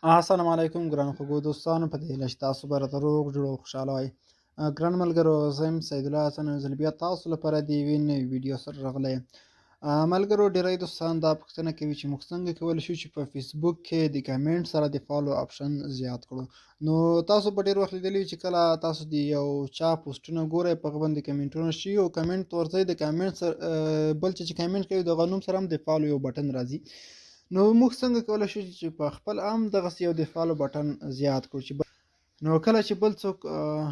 السلام علیکم ګرانو خوږو دوستانو، په دې هیله چې تاسو به راته روغ جوړ او خوشحاله وئ. ګرانو ملګرو، زه یم سید الله حسن، یو ځل بیا تاسو لپاره د یوې نوې ویډیو سره راغلی یم. ملګرو، ډېری دوستان دا پوښتنه کوي چې موږ څنګه کولی شو چې په فیسبوک کې د کمنټ سره د فالو آپشن زیات کړو. نو تاسو به ډېر وخت لیدلی وي چې کله تاسو د یو چا پوسټونه ګورئ، په هغه باندې کمنټونه شي او کمنټ ورځئ، د کمنټ سره بل چا چې کمنټ کوي د هغه نوم سره هم د فالو یو بټن راځي. نو موږ څنګه کولی شو چې په خپل هم دغسې یو د فالو بټن زیات کړو چې نو کله چې بل څوک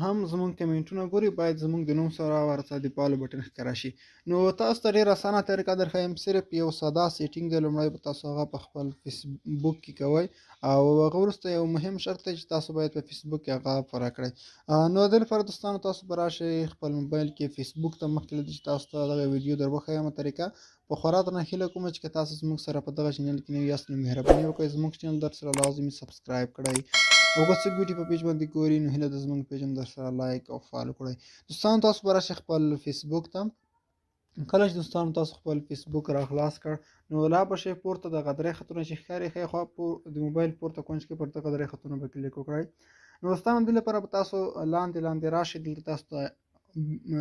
هم زموږ کمنټونه ګوري، باید زموږ د نوم سره ورته د فالو بټن ښکاره شي. نو تاسو ته ډېره اسانه طریقه درښیم. صرف یو ساده سیټینګ دی، لومړی به تاسو هغه په خپل فیسبوک کې کوئ او هغه وروسته یو مهم شرط دی چې تاسو باید په فیسبوک کې هغه پوره کړئ. نو د دې لپاره دوستانو تاسو به راشئ خپل موبایل کې فیسبوک ته، مخکې له دې چې تاسو ته دغه ویډیو در وښیمه طریقه. په خورا درنه هیله کوم چې که تاسو زموږ سره په دغه چینل کې نوي یاست نو مهرباني وکړئ زموږ چینل در سره لازمي سبسکرایب کړئ. او که څوک ویډیو په پیج باندې ګوري نو هیله ده زموږ پیج هم در سره لایک او فالو کړئ. دوستانو تاسو به راشئ خپل فیسبوک ته. کله چې دوستانو تاسو خپل فیسبوک را خلاص کړ نو لا به شئ پورته دغه درې خطونه چې ښکاري ښی خوا د موبایل پورته کونج کې پر دغه درې خطونه به کلیک وکړئ. نو دوستانو دې لپاره به تاسو لاندې راشئ. دلته تاسو ته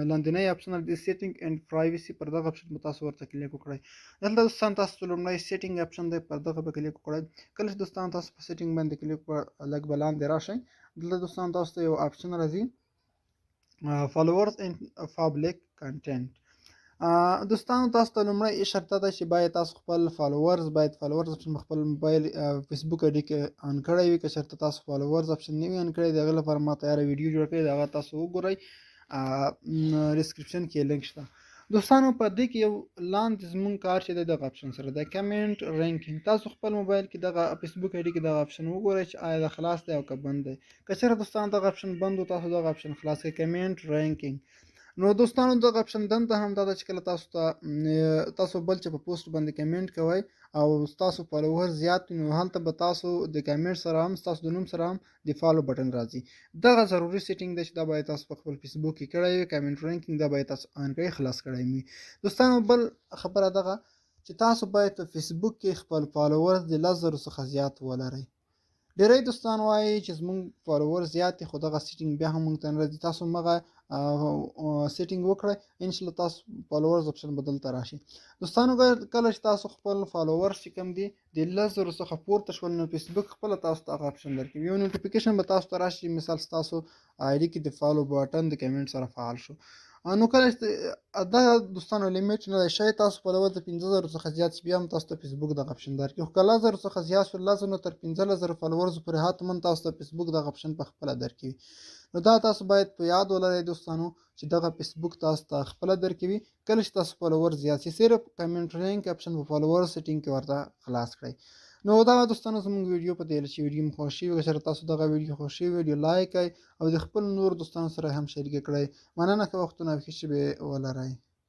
لاندنی اپشن د سیټینګ اینډ پرایوسي، پر دغه اپشن به تاسو ورته کلیک وکړئ. دلته دوستان تاسو ته لومړی سیټینګ اپشن دی، پر دغه به کلیک وکړئ. کله چې دوستان تاسو په سیټینګ باندې کلیک وکړئ، لږ به لاندې راشئ. دلته دوستان تاسو ته یو اپشن راځي فالوورز اینډ پابلیک کنټینټ. دوستانو تاسو ته لومړی شرط ده چې باید تاسو خپل فالوورز اپشن په خپل موبایل فیسبوک آی ډي کې آن کړی وي. که چېرته تاسو فالوورز اپشن نه وي آن کړی، د هغې لپاره ما تیاره ویډیو جوړه کړې ده، هغه تاسو وګورئ. ډسکرپشن کې لینک شته. دوستانو په دې کې یو لاندې زموږ کار چې دی دغه اپشن سره دی، کمنټ رینکینګ. تاسو خپل موبایل کې دغه فیسبوک آی ډي کې دغه اپشن وګورئ چې آیا دا خلاص دی او که بند دی. که چېرته دوستان دغه اپشن بند و، تاسو دغه اپشن خلاص کړئ، کمنټ رینکینګ. نو دوستانو دغه اپشن دنده هم دا ده چې کله تاسو بل چا په پوسټ باندې کمنټ کوئ او ستاسو فالوور زیات وي، نو هلته به تاسو د کمنټ سره هم ستاسو د نوم سره هم د فالو بټن راځي. دغه ضروري سیټینګ دی چې دا باید تاسو په خپل فیسبوک کې کړی وي. کمنټ رینکینګ دا باید تاسو آن کړئ، خلاص کړی وي. دوستانو بل خبره دغه چې تاسو باید په فیسبوک کې خپل فالوورز د 10,000 څخه زیات ولرئ. ډېری دوستان وایي چې زموږ فالوور زیات دي خو دغه سیټینګ بیا هم موږ ته نه راځي. تاسو همغه سیټینګ وکړئ، انشاءالله تاسو فالوورز اپشن به دلته راشي. دوستانو کله چې تاسو خپل فالوورز چې کوم دي د 10,000 څخه پورته شول، نو فیسبوک خپله تاسو ته هغه اپشن درکوي. یو نوټیفیکیشن به تاسو ته راشي، مثال ستاسو آی ډي کې د فالو بټن د کمنټ سره فعال شو. نو کله چې دا دوستانو لیمیټ نه دی، شاید تاسو فالوور د 15,000 څخه زیات شي، بیا هم تاسو ته فیسبوک دغه اپشن درکوي. خو که 10,000 څخه زیات شو، 10,000 نه تر 15,000 فالوورز پورې حتما تاسو ته فیسبوک دغه اپشن په خپله درکوي. نو دا تاسو باید په یاد ولرئ دوستانو چې دغه فیسبوک تاسو ته خپله درکوي. کله چې تاسو فالوور زیات شي، صرف کمنټ رینک اپشن په فالوور سیټینګ کې ورته خلاص کړئ. نو دا دوستانو زموږ ویډیو په دې هیله چې ویډیو مو خوښ شوي وي. که چېرته تاسو دغه ویډیو خوښ شوي ویډیو لایک کړئ او د خپل نور دوستانو سره هم شریکه کړئ. مننه که وختونه بخیر ولرئ.